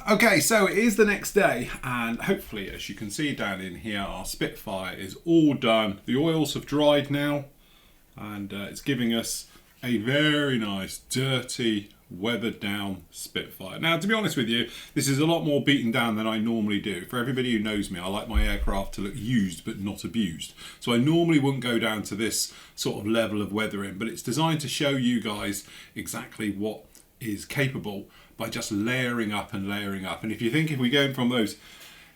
Okay, so it is the next day, and hopefully, as you can see down in here, our Spitfire is all done. The oils have dried now, and it's giving us a very nice, dirty, weathered down Spitfire. Now, to be honest with you, this is a lot more beaten down than I normally do. For everybody who knows me, I like my aircraft to look used but not abused. So I normally wouldn't go down to this sort of level of weathering, but it's designed to show you guys exactly what is capable by just layering up and layering up. And if you think, if we're going from those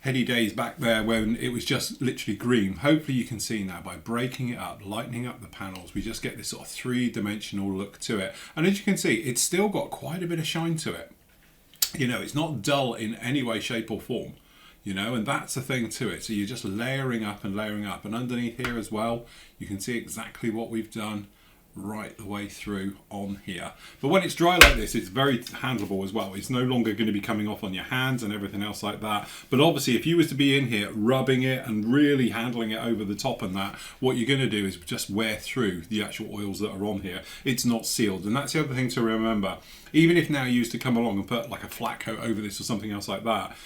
heady days back there when it was just literally green, hopefully you can see now by breaking it up, lightening up the panels, we just get this sort of three-dimensional look to it. And as you can see, it's still got quite a bit of shine to it. You know, it's not dull in any way, shape or form, you know, and that's the thing to it. So you're just layering up and layering up, and underneath here as well, you can see exactly what we've done right the way through on here. But when it's dry like this, it's very handleable as well. It's no longer going to be coming off on your hands and everything else like that. But obviously, if you was to be in here rubbing it and really handling it over the top and that, what you're going to do is just wear through the actual oils that are on here. It's not sealed, and that's the other thing to remember. Even if now you used to come along and put like a flat coat over this or something else like that,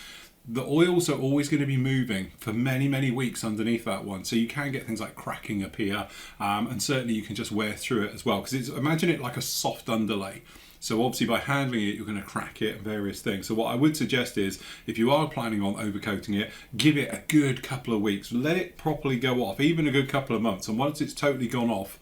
the oils are always going to be moving for many, many weeks underneath that one. So you can get things like cracking up here, and certainly you can just wear through it as well, because imagine it like a soft underlay. So obviously by handling it, you're going to crack it and various things. So what I would suggest is, if you are planning on overcoating it, give it a good couple of weeks. Let it properly go off, even a good couple of months. And once it's totally gone off,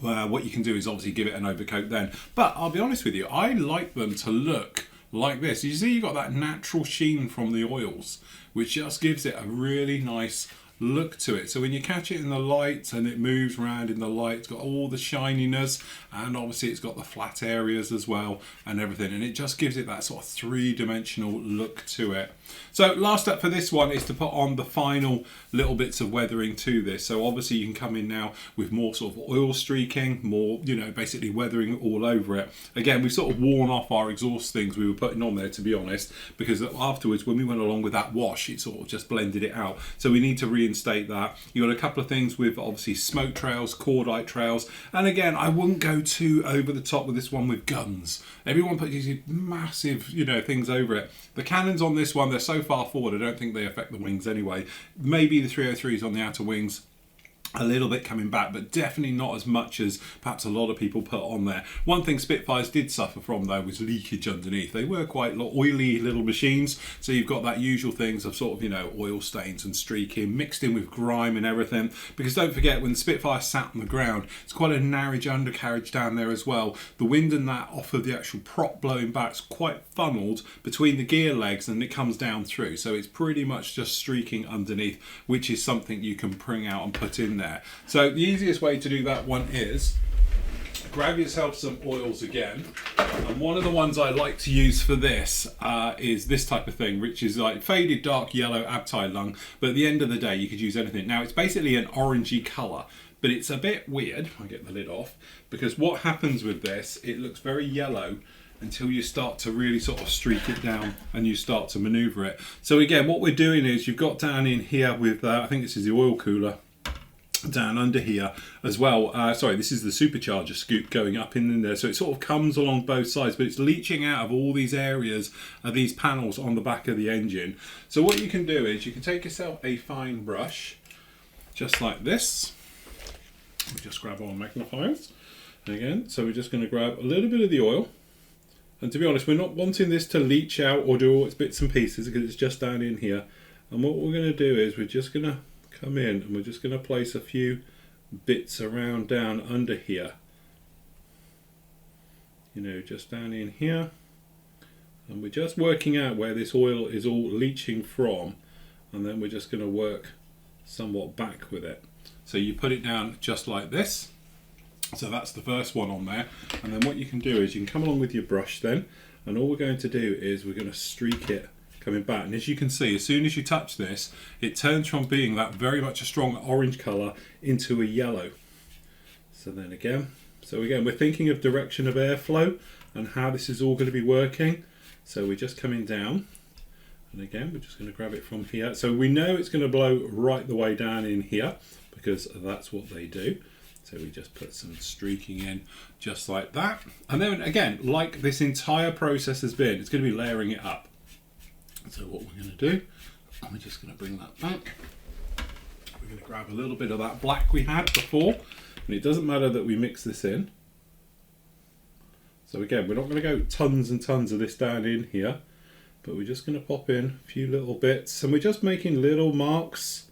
what you can do is obviously give it an overcoat then. But I'll be honest with you, I like them to look like this. You see, you've got that natural sheen from the oils, which just gives it a really nice look to it. So when you catch it in the light and it moves around in the light, it's got all the shininess, and obviously it's got the flat areas as well and everything, and it just gives it that sort of three-dimensional look to it. So last up for this one is to put on the final little bits of weathering to this. So obviously you can come in now with more sort of oil streaking, more, you know, basically weathering all over it. Again, we've sort of worn off our exhaust things we were putting on there, to be honest, because afterwards when we went along with that wash, it sort of just blended it out. So we need to reinstate that. You've got a couple of things with obviously smoke trails, cordite trails, and again, I wouldn't go too over the top with this one with guns. Everyone puts these massive, you know, things over it. The cannons on this one, they're so far forward, I don't think they affect the wings anyway. Maybe the 303s on the outer wings, a little bit coming back, but definitely not as much as perhaps a lot of people put on there. One thing Spitfires did suffer from though was leakage underneath. They were quite oily little machines, so you've got that usual things of sort of, you know, oil stains and streaking mixed in with grime and everything. Because don't forget, when the Spitfire sat on the ground, it's quite a narrow undercarriage down there as well. The wind and that off of the actual prop blowing back is quite funneled between the gear legs, and it comes down through. So it's pretty much just streaking underneath, which is something you can bring out and put in there. So the easiest way to do that one is grab yourself some oils again, and one of the ones I like to use for this is this type of thing, which is like faded dark yellow Abtai lung, but at the end of the day you could use anything. Now it's basically an orangey colour, but it's a bit weird. I'll get the lid off, because what happens with this, it looks very yellow until you start to really sort of streak it down and you start to manoeuvre it. So again, what we're doing is, you've got down in here with I think this is the oil cooler down under here as well. Sorry, this is the supercharger scoop going up in there, so it sort of comes along both sides, but it's leaching out of all these areas of these panels on the back of the engine. So what you can do is you can take yourself a fine brush just like this. We'll just grab our magnifiers again. So we're just going to grab a little bit of the oil, and to be honest, we're not wanting this to leach out or do all its bits and pieces, because it's just down in here. And what we're going to do is we're just going to come in and we're just going to place a few bits around down under here, you know, just down in here, and we're just working out where this oil is all leaching from, and then we're just going to work somewhat back with it. So you put it down just like this. So that's the first one on there, and then what you can do is you can come along with your brush then, and all we're going to do is we're going to streak it coming back. And as you can see, as soon as you touch this, it turns from being that very much a strong orange colour into a yellow. So then again, we're thinking of direction of airflow and how this is all going to be working. So we're just coming down, and again we're just going to grab it from here. So we know it's going to blow right the way down in here, because that's what they do. So we just put some streaking in just like that, and then again, like this entire process has been, it's going to be layering it up. So what we're going to do, we're just going to bring that back. We're going to grab a little bit of that black we had before, and it doesn't matter that we mix this in. So again, we're not going to go tons and tons of this down in here, but we're just going to pop in a few little bits, and we're just making little marks.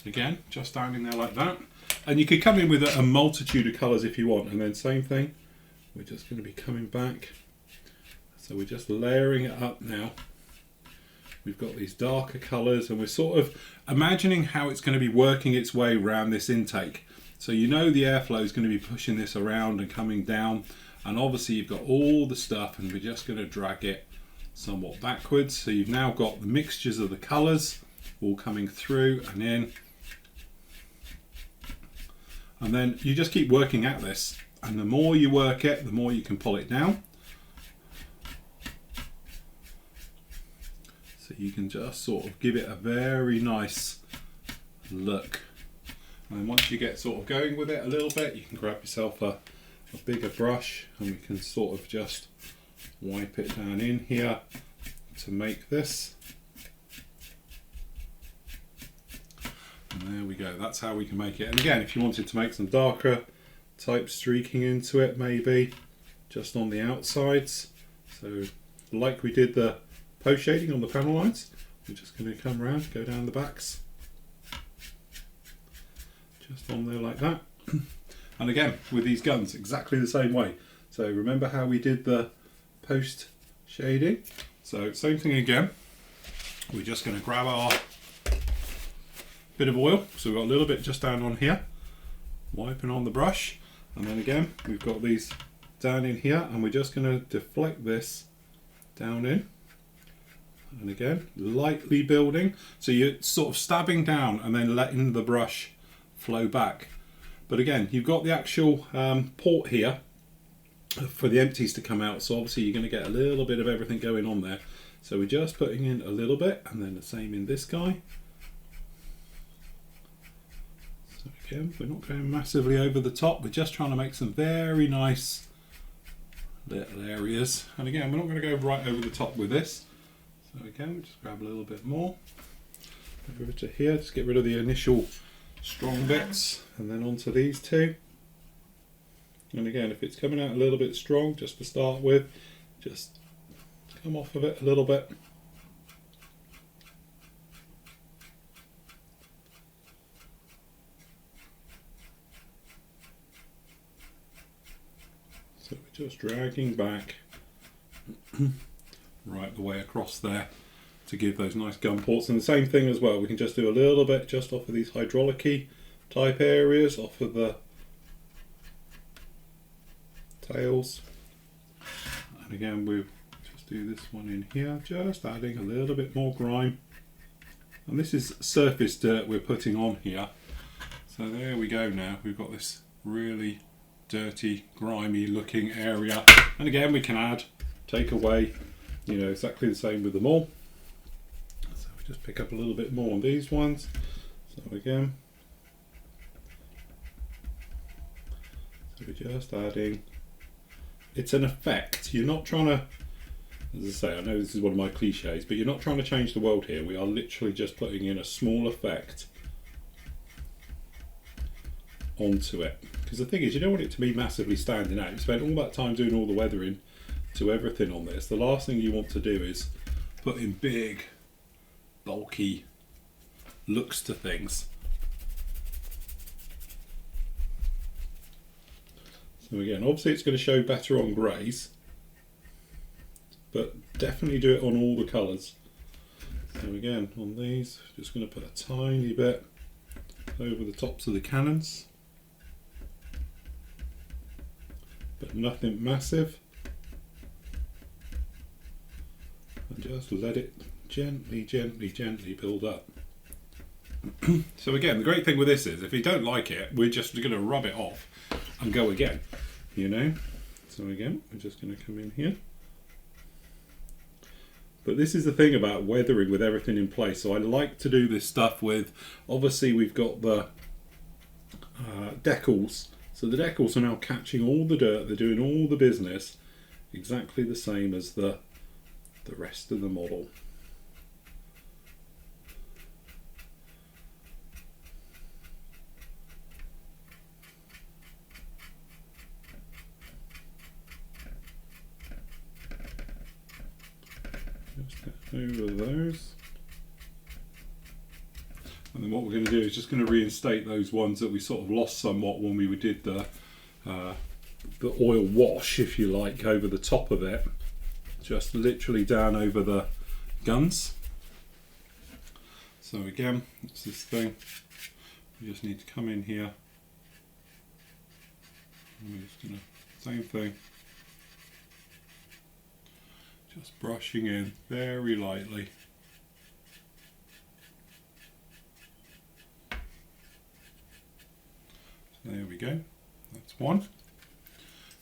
Again, just down in there like that. And you could come in with a multitude of colours if you want, and then same thing, we're just going to be coming back. So we're just layering it up now. We've got these darker colours, and we're sort of imagining how it's going to be working its way around this intake. So you know the airflow is going to be pushing this around and coming down, and obviously you've got all the stuff, and we're just going to drag it somewhat backwards. So you've now got the mixtures of the colours all coming through and in. And then you just keep working at this, and the more you work it, the more you can pull it down. So you can just sort of give it a very nice look. And then once you get sort of going with it a little bit, you can grab yourself a bigger brush, and we can sort of just wipe it down in here to make this. And there we go, that's how we can make it. And again, if you wanted to make some darker type streaking into it, maybe just on the outsides, so like we did the post shading on the panel lines, we're just going to come around, go down the backs, just on there like that. And again, with these guns, exactly the same way. So remember how we did the post shading? So same thing again, we're just going to grab our bit of oil, so we've got a little bit just down on here, wiping on the brush, and then again we've got these down in here, and we're just going to deflect this down in, and again lightly building, so you're sort of stabbing down and then letting the brush flow back. But again, you've got the actual port here for the empties to come out, so obviously you're going to get a little bit of everything going on there. So we're just putting in a little bit, and then the same in this guy. So again, we're not going massively over the top, we're just trying to make some very nice little areas. And again, we're not going to go right over the top with this. So again, we'll just grab a little bit more. Over to here, just get rid of the initial strong bits, and then onto these two. And again, if it's coming out a little bit strong, just to start with, just come off of it a little bit. So we're just dragging back right the way across there to give those nice gun ports. And the same thing as well, we can just do a little bit just off of these hydraulic-y type areas, off of the tails. And again, we'll just do this one in here, just adding a little bit more grime. And this is surface dirt we're putting on here. So there we go now, we've got this really dirty, grimy looking area. And again, we can add, take away, you know, exactly the same with them all. So we just pick up a little bit more on these ones. So again, so we're just adding, it's an effect. You're not trying to, as I say, I know this is one of my cliches, but you're not trying to change the world here. We are literally just putting in a small effect onto it. Because the thing is, you don't want it to be massively standing out. You spent all that time doing all the weathering to everything on this. The last thing you want to do is put in big, bulky looks to things. So again, obviously it's going to show better on greys, but definitely do it on all the colours. So again, on these, just going to put a tiny bit over the tops of the cannons, but nothing massive. And just let it gently, gently, gently build up. So again, the great thing with this is, if you don't like it, we're just going to rub it off and go again, you know. So again, we're just going to come in here. But this is the thing about weathering with everything in place. So I like to do this stuff with, obviously we've got the decals. So the decals are now catching all the dirt, they're doing all the business. exactly the same as the rest of the model. Just over those. And then what we're going to do is just going to reinstate those ones that we sort of lost somewhat when we did the oil wash, if you like, over the top of it. Just literally down over the guns. So again, it's this thing. We just need to come in here. And we're just going to, same thing. Just brushing in very lightly. So there we go. That's one.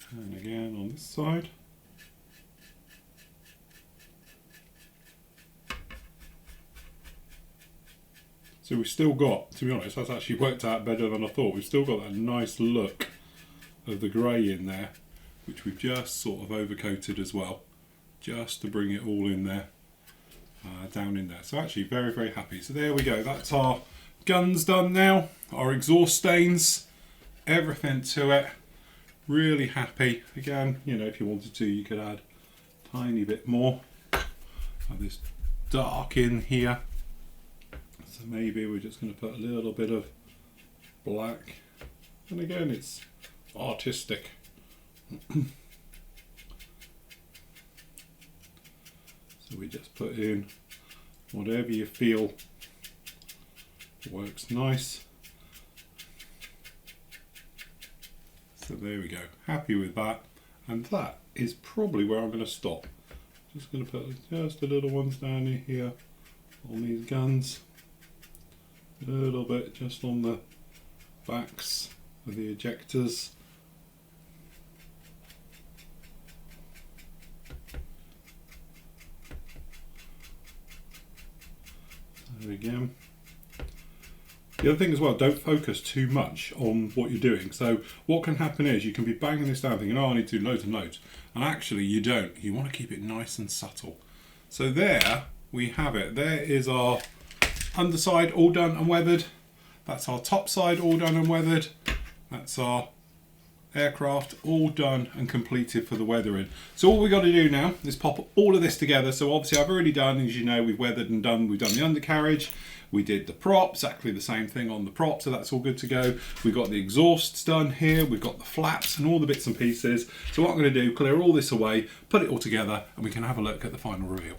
And again on this side. So we've still got, to be honest, that's actually worked out better than I thought. We've still got that nice look of the grey in there, which we've just sort of overcoated as well, just to bring it all in there, down in there. So actually very, very happy. So there we go. That's our guns done now, our exhaust stains, everything to it. Really happy. Again, you know, if you wanted to, you could add a tiny bit more. Have this dark in here. So maybe we're just going to put a little bit of black. And again, it's artistic. So we just put in whatever you feel works nice. So there we go, happy with that, and that is probably where I'm going to stop. Just going to put just the little ones down in here on these guns, a little bit just on the backs of the ejectors. There again. The other thing as well, don't focus too much on what you're doing. So what can happen is you can be banging this down thinking, oh, I need to do loads and loads. And actually you don't. You want to keep it nice and subtle. So there we have it. There is our underside all done and weathered. That's our top side all done and weathered. That's our aircraft all done and completed for the weathering. So all we got to do now is pop all of this together. So obviously I've already done, as you know, we've weathered and done, we've done the undercarriage, we did the prop, exactly the same thing on the prop, so that's all good to go. We've got the exhausts done here, we've got the flaps and all the bits and pieces. So what I'm going to do, clear all this away, put it all together, and we can have a look at the final reveal.